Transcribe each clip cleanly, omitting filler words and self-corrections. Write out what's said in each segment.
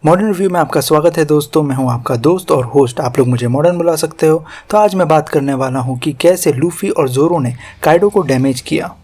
Modern review में आपका स्वागत है दोस्तों। मैं हूं आपका दोस्त और होस्ट, आप लोग मुझे मॉडर्न बुला सकते हो। तो आज मैं बात करने वाला हूं कि कैसे लूफी और जोरो ने काइडो को डैमेज किया।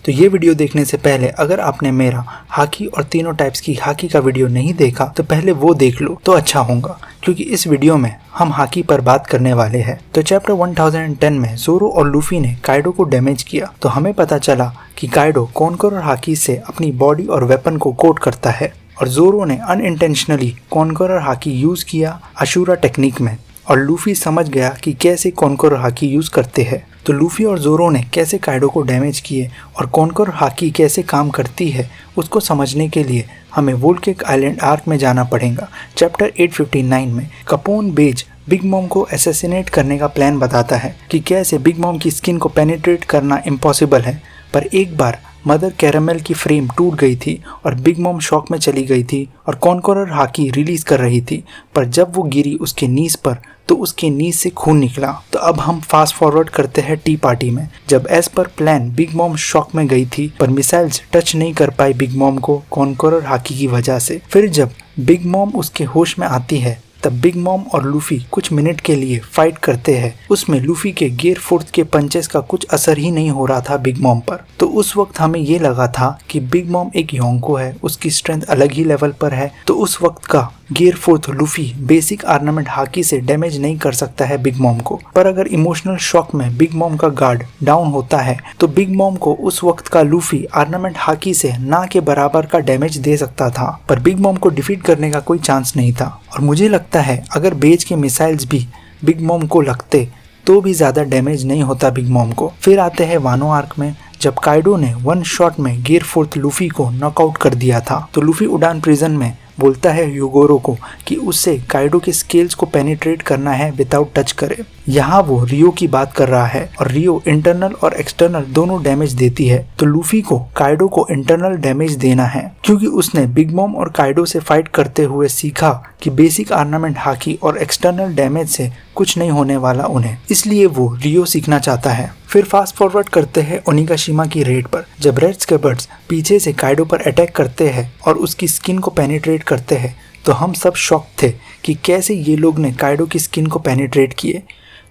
तो ये वीडियो देखने से पहले अगर आपने मेरा हाकी और तीनों टाइप्स की हाकी का वीडियो नहीं देखा तो पहले वो देख लो तो अच्छा होगा, क्योंकि इस वीडियो में हम हाकी पर बात करने वाले हैं। तो चैप्टर 1010 में जोरो और लूफी ने काइडो को डैमेज किया तो हमें पता चला कि काइडो कॉन्करर हाकी से अपनी बॉडी और वेपन को कोट करता है और जोरो ने अनइंटेंशनली कॉन्करर हाकी यूज किया अशूरा टेक्निक में, और लूफी समझ गया कि कैसे कॉन्करर हाकी यूज करते हैं। तो लूफी और जोरो ने कैसे काइडो को डैमेज किए और कॉन्करर हाकी कैसे काम करती है उसको समझने के लिए हमें वोल्केक आइलैंड आर्क में जाना पड़ेगा। चैप्टर 859 में कपोन बेज बिग मॉम को असैसिनेट करने का प्लान बताता है कि कैसे बिग मॉम की स्किन को पेनिट्रेट करना इम्पॉसिबल है, पर एक बार मदर कैरामेल की फ्रेम टूट गई थी और बिग मॉम शॉक में चली गई थी और कॉन्करर हाकी रिलीज कर रही थी, पर जब वो गिरी उसके नीज पर तो उसके नीज से खून निकला। तो अब हम फास्ट फॉरवर्ड करते हैं टी पार्टी में, जब as per plan big mom shock में गई थी पर मिसाइल्स टच नहीं कर पाई बिग मॉम को कॉन्करर हाकी की वजह से। फिर जब बिग मॉम उसके होश में आती है तब बिग मॉम और लूफी कुछ मिनट के लिए फाइट करते हैं। उसमें लूफी के गियर फोर्थ के पंचेस का कुछ असर ही नहीं हो रहा था बिग मॉम पर। तो उस वक्त हमें ये लगा था कि बिग मॉम एक योंको है, उसकी स्ट्रेंथ अलग ही लेवल पर है, तो उस वक्त का gear fourth Luffy basic armament hockey से डैमेज नहीं कर सकता है बिग मॉम को। पर अगर इमोशनल शॉक में बिग मॉम का गार्ड डाउन होता है तो बिग मॉम को उस वक्त का लूफी आर्नामेंट हाकी से ना के बराबर का डैमेज दे सकता था, पर बिग मॉम को डिफीट करने का कोई चांस नहीं था। और मुझे लगता है अगर बेज के मिसाइल्स भी बिग मॉम को लगते तो भी ज्यादा डैमेज नहीं होता बिग मॉम को। फिर आते हैं वानो आर्क में, जब काइडो ने वन शॉट में गियर फोर्थ लूफी को नॉकआउट कर दिया था तो लूफी उडान प्रिजन में बोलता है यूगोरो को कि उससे काइडो के स्केल्स को पेनिट्रेट करना है विदाउट टच करे। यहाँ वो रियो की बात कर रहा है और रियो इंटरनल और एक्सटर्नल दोनों डैमेज देती है। तो लूफी को काइडो को इंटरनल डैमेज देना है क्योंकि उसने बिग मॉम और काइडो से फाइट करते हुए सीखा कि बेसिक आर्नामेंट हाकी और एक्सटर्नल डैमेज से कुछ नहीं होने वाला उन्हें, इसलिए वो रियो सीखना चाहता है। फिर फास्ट फॉरवर्ड करते हैं ओनिगाशिमा की रेड पर, जब रेड स्केबर्ड्स पीछे से काइडो पर अटैक करते हैं और उसकी स्किन को पेनिट्रेट करते हैं तो हम सब शॉक थे कि कैसे ये लोग ने काइडो की स्किन को पेनिट्रेट किए।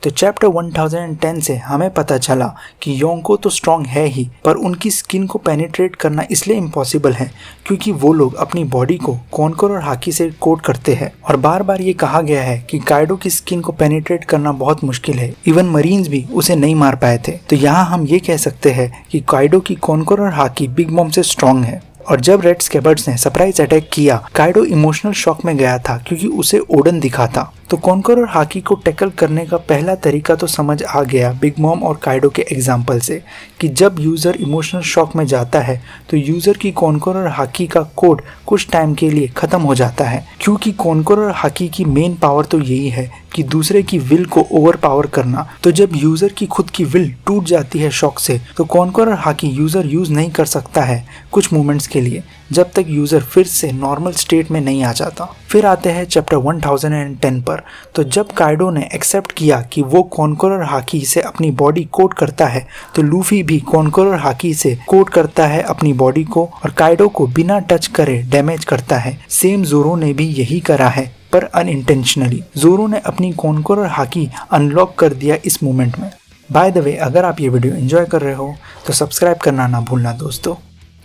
तो चैप्टर 1010 से हमें पता चला कि योंको तो स्ट्रॉन्ग है ही, पर उनकी स्किन को पेनिट्रेट करना इसलिए इम्पॉसिबल है क्योंकि वो लोग अपनी बॉडी को कॉन्करर हाकी से कोट करते हैं। और बार बार ये कहा गया है कि काइडो की स्किन को पेनिट्रेट करना बहुत मुश्किल है, इवन मरीन्स भी उसे नहीं मार पाए थे। तो यहाँ हम ये कह सकते हैं कि काइडो की कॉन्करर हाकी बिग मॉम से स्ट्रॉन्ग है। और जब रेड स्केबर्ड्स ने सरप्राइज अटैक किया, काइडो इमोशनल शॉक में गया था क्योंकि उसे ओडन दिखा था। तो कॉन्करर हाकी को टैकल करने का पहला तरीका तो समझ आ गया बिग मॉम और काइडो के एग्जाम्पल से कि जब यूजर इमोशनल शॉक में जाता है तो यूजर की कॉन्करर हाकी का कोड कुछ टाइम के लिए खत्म हो जाता है, क्योंकि कॉन्करर हाकी की मेन पावर तो यही है कि दूसरे की विल को ओवर पावर करना। तो जब यूजर की खुद की विल टूट जाती है शॉक से तो कॉन्करर हाकी यूजर यूज नहीं कर सकता है कुछ मोमेंट्स के लिए, जब तक यूजर फिर से नॉर्मल स्टेट में नहीं आ जाता। फिर आते हैं चैप्टर 1010 पर, तो जब काइडो ने एक्सेप्ट किया कि वो कॉन्करर हाकी से अपनी बॉडी कोट करता है तो लूफी भी कॉन्करर हाकी से कोट करता है अपनी बॉडी को और काइडो को बिना टच करे डैमेज करता है। सेम जोरो ने भी यही करा है, पर अनइंटेंशनली। जोरो ने अपनी कॉन्करर हाकी अनलॉक कर दिया इस मोमेंट में। बाय द वे, अगर आप ये वीडियो एंजॉय कर रहे हो तो सब्सक्राइब करना ना भूलना दोस्तों।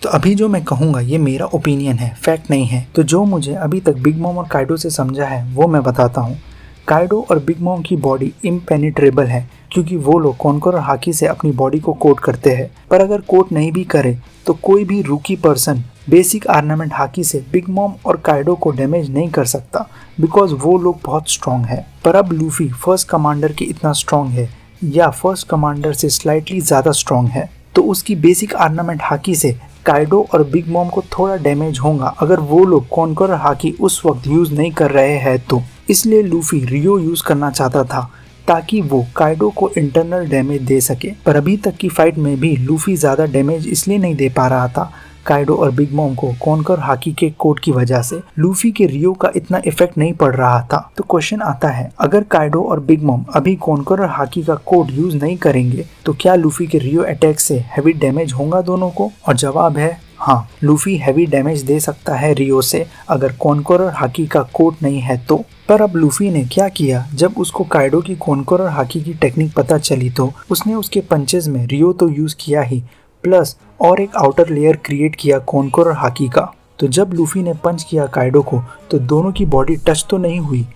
तो अभी जो मैं कहूँगा ये मेरा ओपिनियन है, फैक्ट नहीं है। तो जो मुझे अभी तक बिग मॉम और काइडो से समझा है वो मैं बताता हूँ। काइडो और बिग मॉम की बॉडी इम्पेनिट्रेबल है क्योंकि वो लोग कॉन्करर हाकी से अपनी बॉडी को कोट करते हैं, पर अगर कोट नहीं भी करे तो कोई भी रूकी पर्सन बेसिक आर्नामेंट हाकी से बिग मॉम और काइडो को डैमेज नहीं कर सकता बिकॉज वो लोग बहुत स्ट्रॉन्ग है। पर अब लूफी फर्स्ट कमांडर के इतना स्ट्रॉन्ग है या फर्स्ट कमांडर से स्लाइटली ज़्यादा स्ट्रॉन्ग है, तो उसकी बेसिक आर्नामेंट हाकी से काइडो और बिग मॉम को थोड़ा डैमेज होगा अगर वो लोग कॉन्करर हाकी उस वक्त यूज नहीं कर रहे हैं तो। इसलिए लूफी रियो यूज करना चाहता था ताकि वो काइडो को इंटरनल डैमेज दे सके, पर अभी तक की फाइट में भी लूफी ज़्यादा डैमेज इसलिए नहीं दे पा रहा था काइडो और बिग मॉम को कॉनकर हाकी के कोड की वजह से लूफी के रियो का इतना इफेक्ट नहीं पड़ रहा था। तो क्वेश्चन आता है, अगर काइडो और बिग मॉम अभी कॉनकर हाकी का कोड यूज नहीं करेंगे तो क्या लूफी के रियो अटैक से हैवी डैमेज होगा दोनों को? और जवाब है हाँ, लूफी हैवी डैमेज दे सकता है रियो से अगर कॉनकर हाकी का कोड नहीं है तो। पर अब लूफी ने क्या किया, जब उसको काइडो की कॉनकर हाकी की टेक्निक पता चली तो उसने उसके पंचेज में रियो तो यूज किया ही, प्लस और एक आउटर लेयर क्रिएट किया कॉनकर हाकी का। तो जब लूफी ने पंच किया काइडो को तो दोनों की बॉडी टच तो नहीं हुई,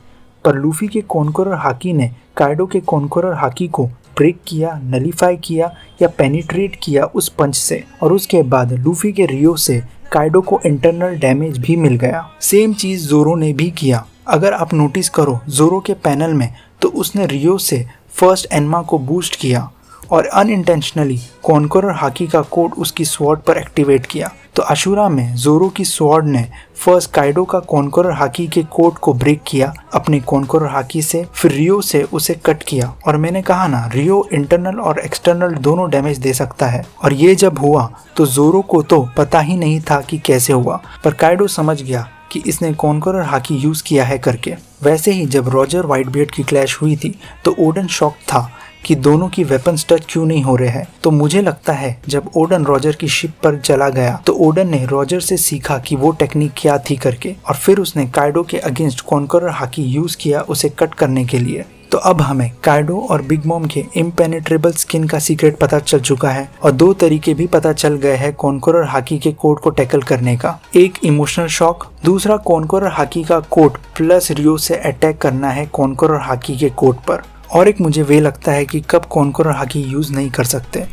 पर लूफी के कॉनकर हाकी ने काइडो के कॉनकर हाकी को ब्रेक किया, नलीफाई किया या पेनिट्रेट किया उस पंच से, और उसके बाद लूफी के रियो से काइडो को इंटरनल डैमेज भी मिल गया। सेम चीज जोरो ने भी किया। अगर आप नोटिस करो जोरो के पैनल में तो उसने रियो से फर्स्ट एनमा को बूस्ट किया और अनइंटेंशनली कॉनकर हाकी का कोड उसकी स्वॉर्ड पर एक्टिवेट किया। तो अशुरा में जोरो की स्वॉर्ड ने फर्स्ट काइडो का कॉनकर हाकी के कोड को ब्रेक किया अपने कॉनकर हाकी से, फिर रियो से उसे कट किया। और मैंने कहा ना, रियो इंटरनल और एक्सटर्नल दोनों डैमेज दे सकता है। और ये जब हुआ तो जोरो को तो पता ही नहीं था कि कैसे हुआ, पर काइडो समझ गया कि इसने कॉनकर हाकी यूज किया है करके। वैसे ही जब रॉजर व्हाइटबियर्ड की क्लैश हुई थी तो ओडन शॉक था कि दोनों की वेपन्स टच क्यों नहीं हो रहे हैं। तो मुझे लगता है जब ओडन रॉजर की शिप पर चला गया तो ओडन ने रॉजर से सीखा कि वो टेक्निक क्या थी करके, और फिर उसने काइडो के अगेंस्ट कॉनकर हाकी यूज किया उसे कट करने के लिए। तो अब हमें काइडो और बिग मॉम के इम्पेनेट्रेबल स्किन का सीक्रेट पता चल चुका है और दो तरीके भी पता चल गए हैं कॉनकर हाकी के कोड को टैकल करने का। एक इमोशनल शॉक, दूसरा कॉनकर हाकी का कोड प्लस रियो से अटैक करना है कॉनकर हाकी के कोड पर। और एक मुझे वे लगता है कि कब कॉनकर हाकी यूज नहीं कर सकते।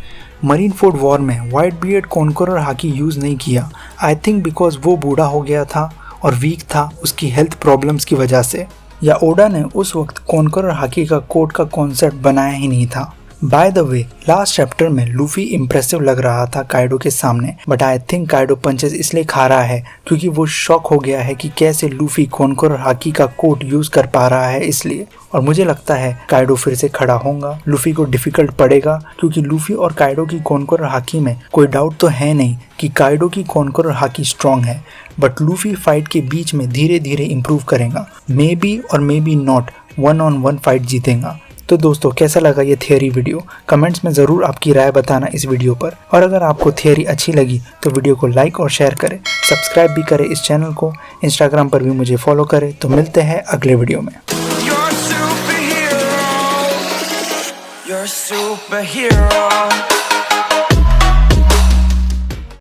मरीन फोर्ड वॉर में व्हाइटबियर्ड कॉनकर हाकी यूज नहीं किया, आई थिंक बिकॉज वो बूढ़ा हो गया था और वीक था उसकी हेल्थ प्रॉब्लम्स की वजह से, या ओडा ने उस वक्त कॉनकर हाकी का कोड का कॉन्सेप्ट बनाया ही नहीं था। By the way, last chapter में लूफी इम्प्रेसिव लग रहा था काइडो के सामने, but I think Kaido punches इसलिए खा रहा है क्योंकि वो शॉक हो गया है कि कैसे लूफी कॉनकर हाकी का कोड यूज कर पा रहा है इसलिए। और मुझे लगता है काइडो फिर से खड़ा होगा, लूफी को डिफिकल्ट पड़ेगा क्योंकि लूफी और काइडो की कॉनकर हाकी में कोई डाउट तो है नहीं कि काइडो की कॉनकर हाकी स्ट्रॉन्ग है, बट लूफी फाइट के बीच में धीरे धीरे इम्प्रूव करेगा, मे बी और may be not 1-on-1 fight जीतेगा। तो दोस्तों, कैसा लगा ये थियरी वीडियो? कमेंट्स में ज़रूर आपकी राय बताना इस वीडियो पर, और अगर आपको थियरी अच्छी लगी तो वीडियो को लाइक और शेयर करें, सब्सक्राइब भी करें इस चैनल को, इंस्टाग्राम पर भी मुझे फॉलो करें। तो मिलते हैं अगले वीडियो में। You're a superhero.